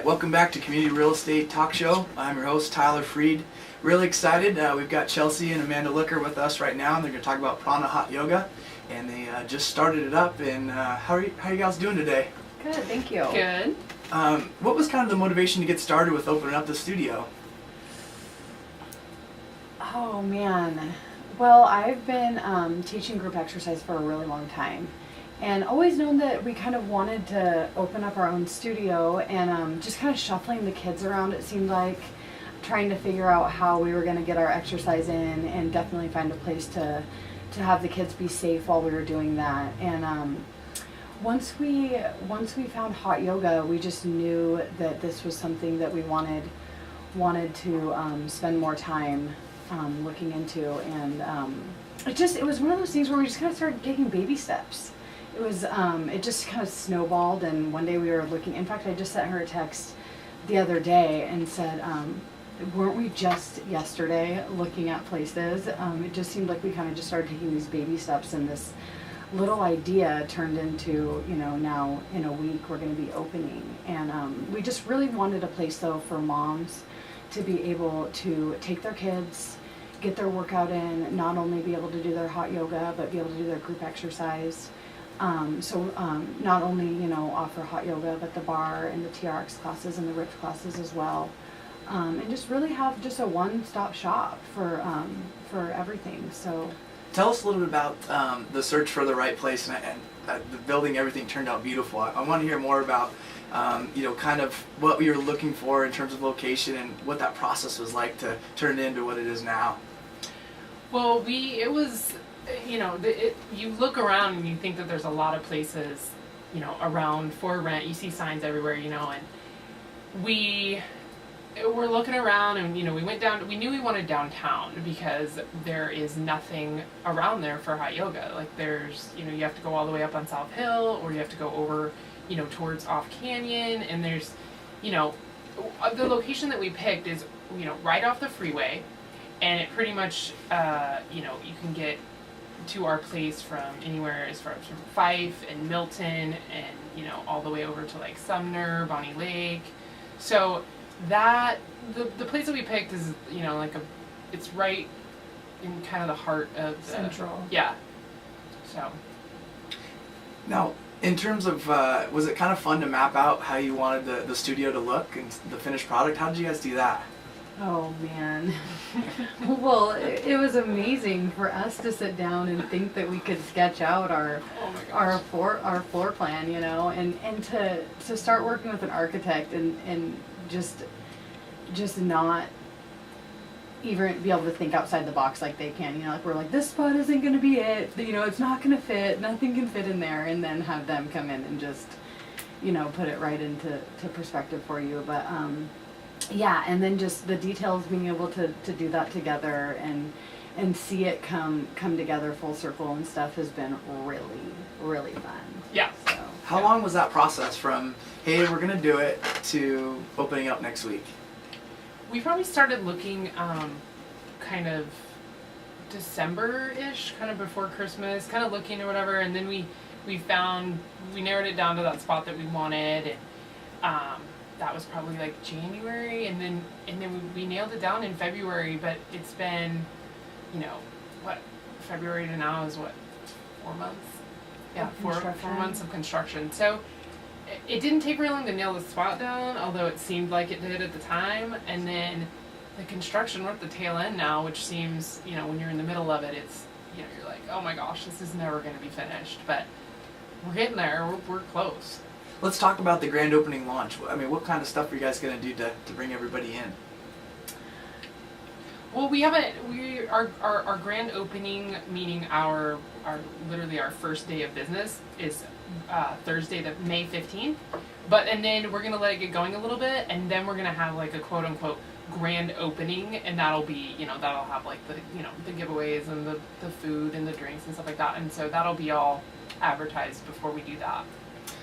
right, welcome back to Community Real Estate Talk Show. I'm your host, Tyler Freed. Really excited. We've got Chelsy and Amanda Looker with us right now, and they're going to talk about Prana Hot Yoga. And they just started it up. And how are you guys doing today? Good, thank you. Good. What was kind of the motivation to get started with opening up the studio? Oh man. Well, I've been teaching group exercise for a really long time. And always known that we kind of wanted to open up our own studio, and just kind of shuffling the kids around, it seemed like, trying to figure out how we were going to get our exercise in and definitely find a place to have the kids be safe while we were doing that. And once we found hot yoga, we just knew that this was something that we wanted to spend more time looking into. And it was one of those things where we just kind of started taking baby steps. It was, it just kind of snowballed, and one day we were looking, in fact, I just sent her a text the other day and said, weren't we just yesterday looking at places? It just seemed like we kind of just started taking these baby steps, and this little idea turned into, now in a week we're going to be opening. And we just really wanted a place, though, for moms to be able to take their kids, get their workout in, not only be able to do their hot yoga, but be able to do their group exercise. Not only, offer hot yoga, but the bar and the TRX classes and the RIPPED classes as well. And just really have just a one-stop shop for everything. So, Tell us a little bit about the search for the right place, and the building, everything turned out beautiful. I want to hear more about, kind of what you were looking for in terms of location and what that process was like to turn it into what it is now. Well, you look around and you think that there's a lot of places, around for rent. You see signs everywhere, and we were looking around, and we knew we wanted downtown because there is nothing around there for hot yoga. Like there's, you have to go all the way up on South Hill, or you have to go over, towards Off Canyon, and there's, the location that we picked is, right off the freeway, and it pretty much, you can get to our place from anywhere as far as from Fife and Milton, and all the way over to like Sumner, Bonnie Lake. So that the place that we picked is it's right in kind of the heart of the Central. Yeah. So Now, in terms of, was it kind of fun to map out how you wanted the studio to look and the finished product? How did you guys do that? oh man. Well, it was amazing for us to sit down and think that we could sketch out our floor plan, and to start working with an architect and just not even be able to think outside the box like they can, like we're like, this spot isn't going to be it, it's not going to fit, nothing can fit in there, and then have them come in and just, put it right into perspective for you. But yeah, and then just the details, being able to do that together and see it come together full circle and stuff has been really, really fun. yeah. So, How long was that process from, hey, we're going to do it, to opening up next week? We probably started looking kind of December-ish, kind of before Christmas, kind of looking or whatever, and then we narrowed it down to that spot that we wanted, and that was probably like January, and then we nailed it down in February. But it's been, February to now is 4 months? Yeah, four months of construction. So it didn't take very long to nail the spot down, although it seemed like it did at the time. And then the construction, we're at the tail end now, which seems, when you're in the middle of it, it's, you're like, oh my gosh, this is never going to be finished. But we're getting there. We're close. Let's talk about the grand opening launch. I mean, what kind of stuff are you guys going to do to bring everybody in? Well, our grand opening, meaning our literally our first day of business, is Thursday, May 15th. And then we're gonna let it get going a little bit, and then we're gonna have like a quote unquote grand opening, and that'll be, that'll have like the the giveaways and the food and the drinks and stuff like that, and so that'll be all advertised before we do that.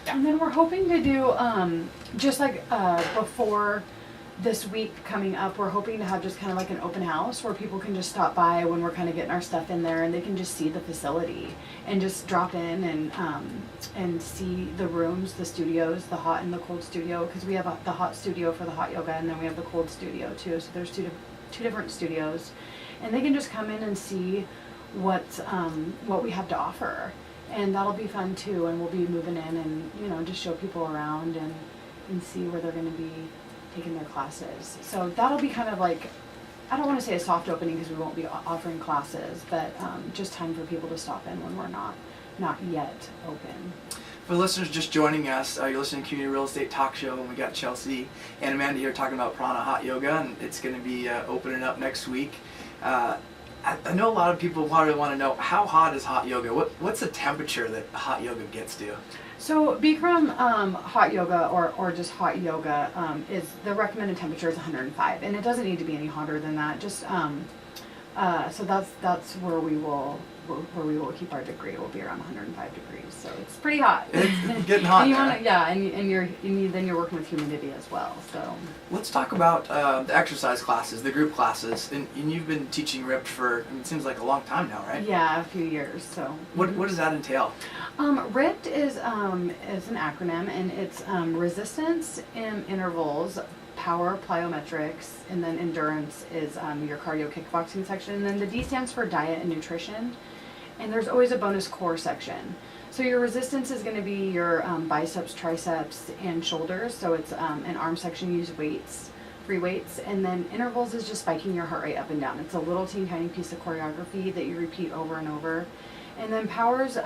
Yeah. And then we're hoping to do just like before this week coming up, we're hoping to have just kind of like an open house where people can just stop by when we're kind of getting our stuff in there, and they can just see the facility and just drop in and see the rooms, the studios, the hot and the cold studio, because we have the hot studio for the hot yoga, and then we have the cold studio too. So there's two different studios, and they can just come in and see what we have to offer, and that'll be fun too. And we'll be moving in and, you know, just show people around and see where they're going to be taking their classes. So that'll be kind of like, I don't want to say a soft opening because we won't be offering classes, but just time for people to stop in when we're not yet open. For listeners just joining us, you're listening to Community Real Estate Talk Show, and we got Chelsy and Amanda here talking about Prana Hot Yoga, and it's going to be opening up next week. I know a lot of people probably want to know, how hot is hot yoga? What's the temperature that hot yoga gets to? So Bikram hot yoga or just hot yoga is the recommended temperature is 105, and it doesn't need to be any hotter than that. Just so that's where we will keep our degree. It will be around 105 degrees, so it's pretty hot. It's getting hot. And you're working with humidity as well. So let's talk about the exercise classes, the group classes, and you've been teaching RIPPED for, it seems like a long time now, right? Yeah, a few years. So what does that entail? RIPPED is an acronym, and it's resistance in intervals, power, plyometrics, and then endurance is your cardio kickboxing section. And then the D stands for diet and nutrition. And there's always a bonus core section. So your resistance is going to be your biceps, triceps, and shoulders. So it's an arm section, you use weights, free weights. And then intervals is just spiking your heart rate up and down. It's a little teeny tiny piece of choreography that you repeat over and over. And then powers,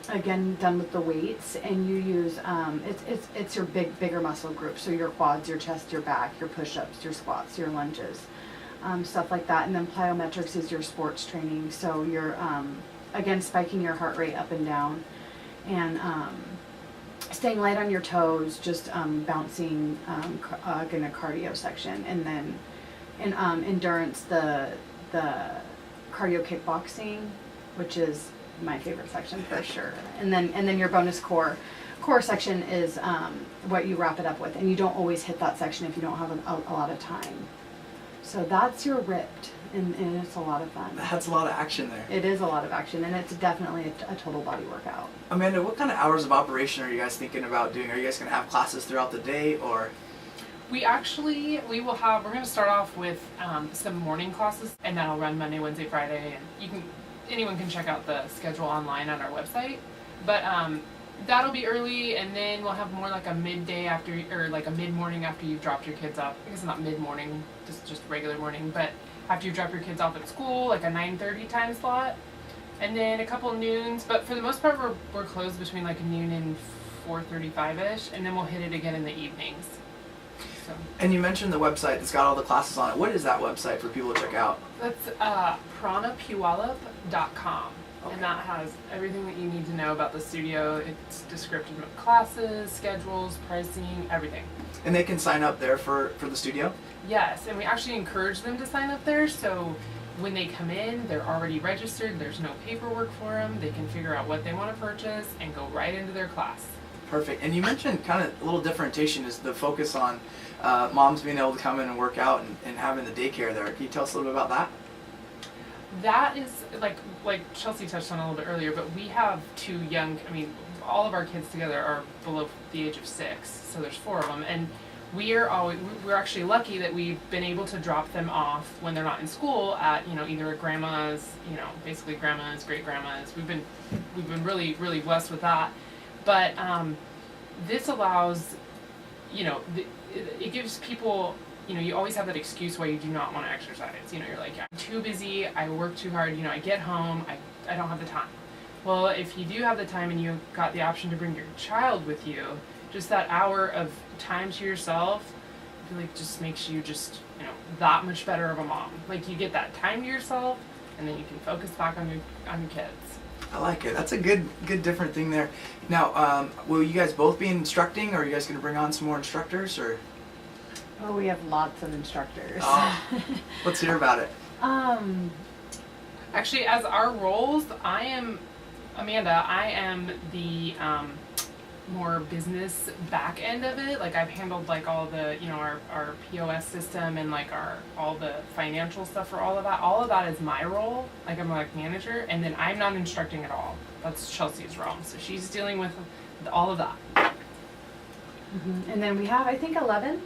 again, done with the weights, and you use, it's your bigger muscle group. So your quads, your chest, your back, your push-ups, your squats, your lunges, stuff like that. And then plyometrics is your sports training. So you're, again, spiking your heart rate up and down, and staying light on your toes, just bouncing, in a cardio section. And then in endurance, the cardio kickboxing, which is my favorite section for sure. And then your bonus core section is what you wrap it up with, and you don't always hit that section if you don't have a lot of time. So that's your RIPPED, and it's a lot of fun. That's a lot of action there. It is a lot of action, and it's definitely a total body workout. Amanda, what kind of hours of operation are you guys thinking about doing? Are you guys going to have classes throughout the day, or? We're going to start off with some morning classes, and that'll run Monday, Wednesday, Friday, and anyone can check out the schedule online on our website. But that'll be early, and then we'll have more like a midday after, or like a mid-morning after you've dropped your kids off. I guess not mid-morning, just regular morning, but after you drop your kids off at school, like a 9:30 time slot. And then a couple noons, but for the most part we're closed between like noon and 4:35ish, and then we'll hit it again in the evenings. So. And you mentioned the website that's got all the classes on it. What is that website for people to check out? That's pranapuwalup.com. Okay. And that has everything that you need to know about the studio. It's descriptive of classes, schedules, pricing, everything. And they can sign up there for the studio? Yes, and we actually encourage them to sign up there, so when they come in, they're already registered, there's no paperwork for them, they can figure out what they want to purchase and go right into their class. Perfect. And you mentioned kind of a little differentiation is the focus on moms being able to come in and work out and having the daycare there. Can you tell us a little bit about that? That is, like Chelsy touched on a little bit earlier, but we have two young, all of our kids together are below the age of 6, so there's 4 of them, and we're actually lucky that we've been able to drop them off when they're not in school at, either a grandma's, basically grandma's, great grandma's. We've been really, really blessed with that. But this allows, it gives people, you always have that excuse why you do not want to exercise. You're like, I'm too busy, I work too hard, I get home, I don't have the time. Well, if you do have the time and you've got the option to bring your child with you, just that hour of time to yourself, I feel like just makes you that much better of a mom. Like, you get that time to yourself, and then you can focus back on your kids. I like it. That's a good different thing there. Now, will you guys both be instructing, or are you guys going to bring on some more instructors, or? Oh, we have lots of instructors. Let's hear about it. Actually, as our roles, I am Amanda. I am the more business back end of it. Like I've handled like all the, you know, our POS system and like all the financial stuff for all of that. All of that is my role. Like I'm like manager, and then I'm not instructing at all. That's Chelsea's realm. So she's dealing with all of that. And then we have, I think, 11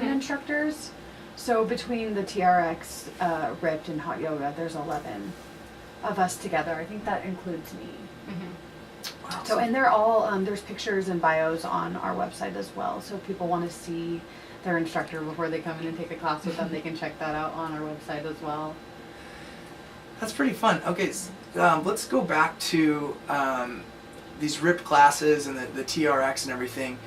instructors. So between the TRX, RIPPED, and Hot Yoga, there's 11 of us together. I think that includes me. Wow. So, and they're all, there's pictures and bios on our website as well. So if people want to see their instructor before they come in and take a class with them, they can check that out on our website as well. That's pretty fun. Okay, let's go back to these RIPPED classes and the TRX and everything.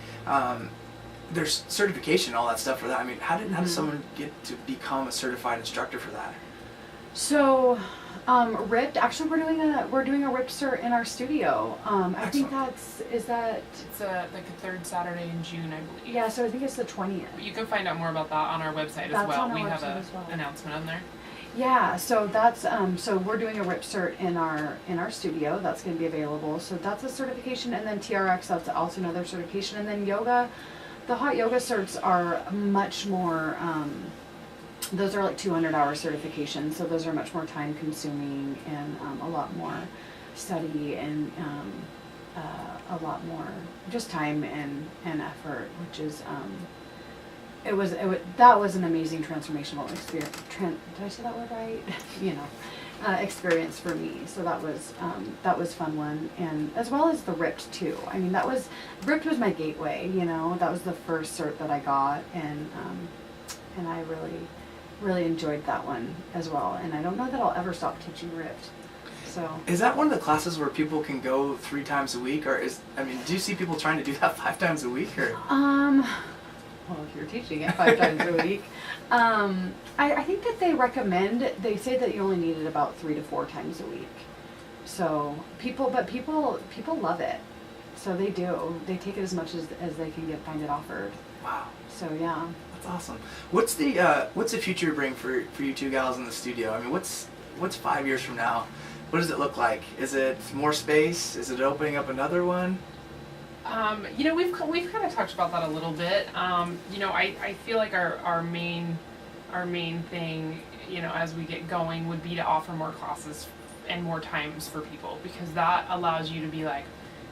There's certification, all that stuff for that. I mean, how does someone get to become a certified instructor for that? So, RIPPED. Actually, we're doing a RIPPED cert in our studio. I think it's like a third Saturday in June, I believe. Yeah, so I think it's the 20th. But you can find out more about that on our website as well. We have an announcement on there. Yeah, so that's so we're doing a RIPPED cert in our studio. That's going to be available. So that's a certification, and then TRX, that's also another certification, and then yoga. The hot yoga certs are much more. Those are like 200-hour certifications, so those are much more time consuming and a lot more study and a lot more just time and effort, which is that was an amazing transformational experience. Did I say that word right? You know, experience for me. So that was fun one, and as well as the RIPPED too. I mean, RIPPED was my gateway. You know, that was the first cert that I got, and I really enjoyed that one as well. And I don't know that I'll ever stop teaching RIPPED. So is that one of the classes where people can go 3 times a week, or do you see people trying to do that 5 times a week, or? Well, if you're teaching it 5 times a week, I think that they say that you only need it about 3 to 4 times a week. So people love it. So they do. They take it as much as they can find it offered. Wow. So yeah. That's awesome. What's the future bring for you two gals in the studio? I mean, what's 5 years from now? What does it look like? Is it more space? Is it opening up another one? You know, we've kind of talked about that a little bit. You know, I feel like our main thing, you know, as we get going would be to offer more classes and more times for people, because that allows you to be like,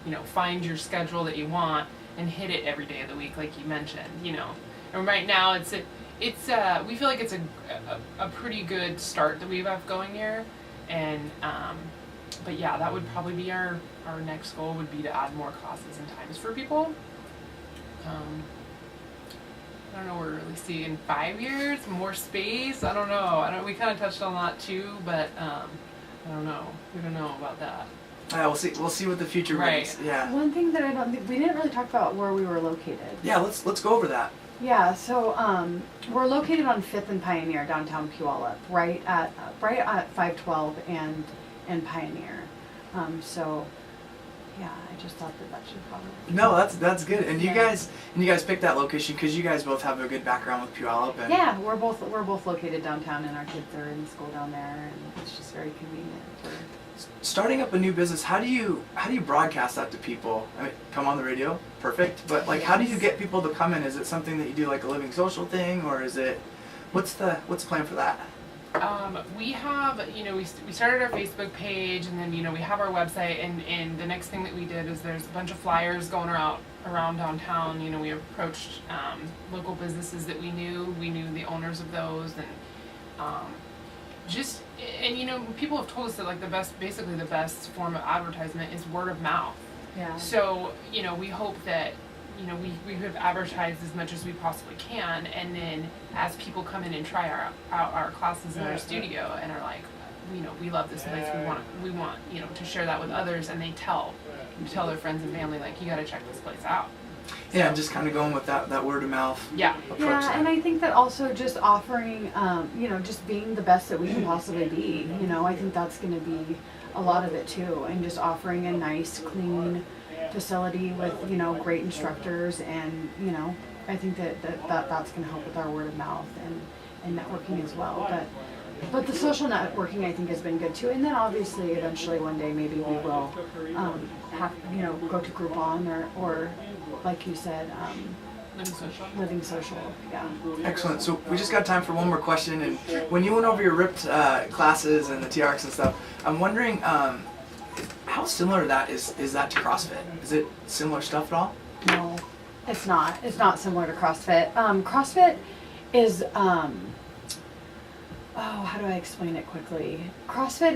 you know, find your schedule that you want and hit it every day of the week, like you mentioned, you know. And right now we feel like it's a pretty good start that we have going here, and but yeah, that would probably be our next goal, would be to add more classes and times for people. I don't know what we're really seeing in 5 years, more space. I don't know. We kind of touched on that too, but I don't know. We don't know about that. We'll see what the future brings. Yeah. One thing that I don't think we didn't really talk about where we were located. Yeah, let's go over that. Yeah, so we're located on 5th and Pioneer, downtown Puyallup, right at 512 and Pioneer. So yeah, I just thought that should probably. No, that's good. And you guys picked that location because you guys both have a good background with Puyallup. And yeah, we're both located downtown, and our kids are in school down there, and it's just very convenient. Starting up a new business, how do you broadcast that to people? I mean, come on the radio, perfect. But like, how do you get people to come in? Is it something that you do like a living social thing, or is it what's the plan for that? We have, you know, we started our Facebook page, and then, you know, we have our website, and the next thing that we did is there's a bunch of flyers going around downtown. You know, we approached local businesses that we knew the owners of those, and you know, people have told us that like the best form of advertisement is word of mouth. Yeah. So, you know, we hope that, you know, we have advertised as much as we possibly can, and then as people come in and try out our classes in our studio and are like, you know, we love this place, we want you know, to share that with others, and they tell their friends and family, like, you got to check this place out. Yeah, I'm just kind of going with that word of mouth. Yeah. Approach. Yeah, and I think that also just offering, you know, just being the best that we can possibly be. You know, I think that's going to be a lot of it too, and just offering a nice, clean facility with, you know, great instructors, and, you know, I think that's going to help with our word of mouth, and and networking as well. But the social networking I think has been good too. And then obviously eventually one day maybe we will have, go to Groupon or like you said, Living Social, yeah. Excellent. So we just got time for one more question. And when you went over your ripped classes and the TRX and stuff, I'm wondering how similar that is that to CrossFit? Is it similar stuff at all? No, it's not. It's not similar to CrossFit. CrossFit is how do I explain it quickly? CrossFit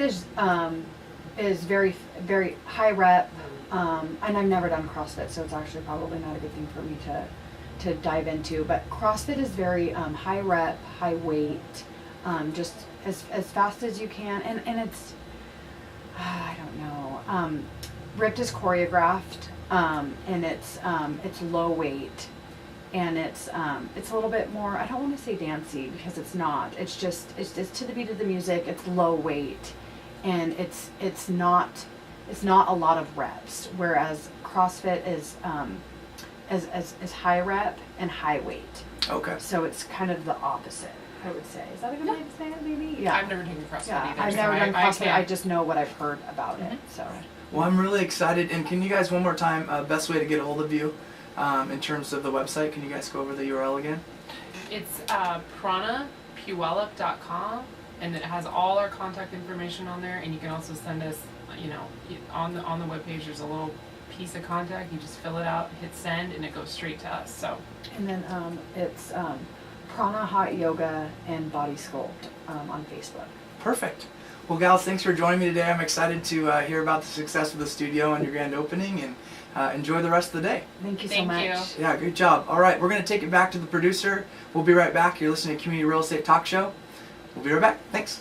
is very, very high rep, and I've never done CrossFit, so it's actually probably not a good thing for me to dive into. But CrossFit is very high rep, high weight, just as fast as you can, and it's I don't know. Ripped is choreographed, and it's low weight. And it's a little bit more, I don't want to say dancey because it's not. It's to the beat of the music. It's low weight, and it's not a lot of reps. Whereas CrossFit is high rep and high weight. Okay. So it's kind of the opposite, I would say. Is that a good way to say it? Maybe. Yeah. I've never taken CrossFit either. I've never done CrossFit. I just know what I've heard about it. So. Well, I'm really excited. And can you guys one more time, best way to get a hold of you? In terms of the website, can you guys go over the URL again? It's pranapuwallop.com, and it has all our contact information on there. And you can also send us, on the webpage, there's a little piece of contact. You just fill it out, hit send, and it goes straight to us. So. And then it's Prana Hot Yoga and Body Sculpt on Facebook. Perfect. Well, gals, thanks for joining me today. I'm excited to hear about the success of the studio and your grand opening, and enjoy the rest of the day. Thank you so much. Thank you. Yeah, great job. All right, we're going to take it back to the producer. We'll be right back. You're listening to Community Real Estate Talk Show. We'll be right back. Thanks.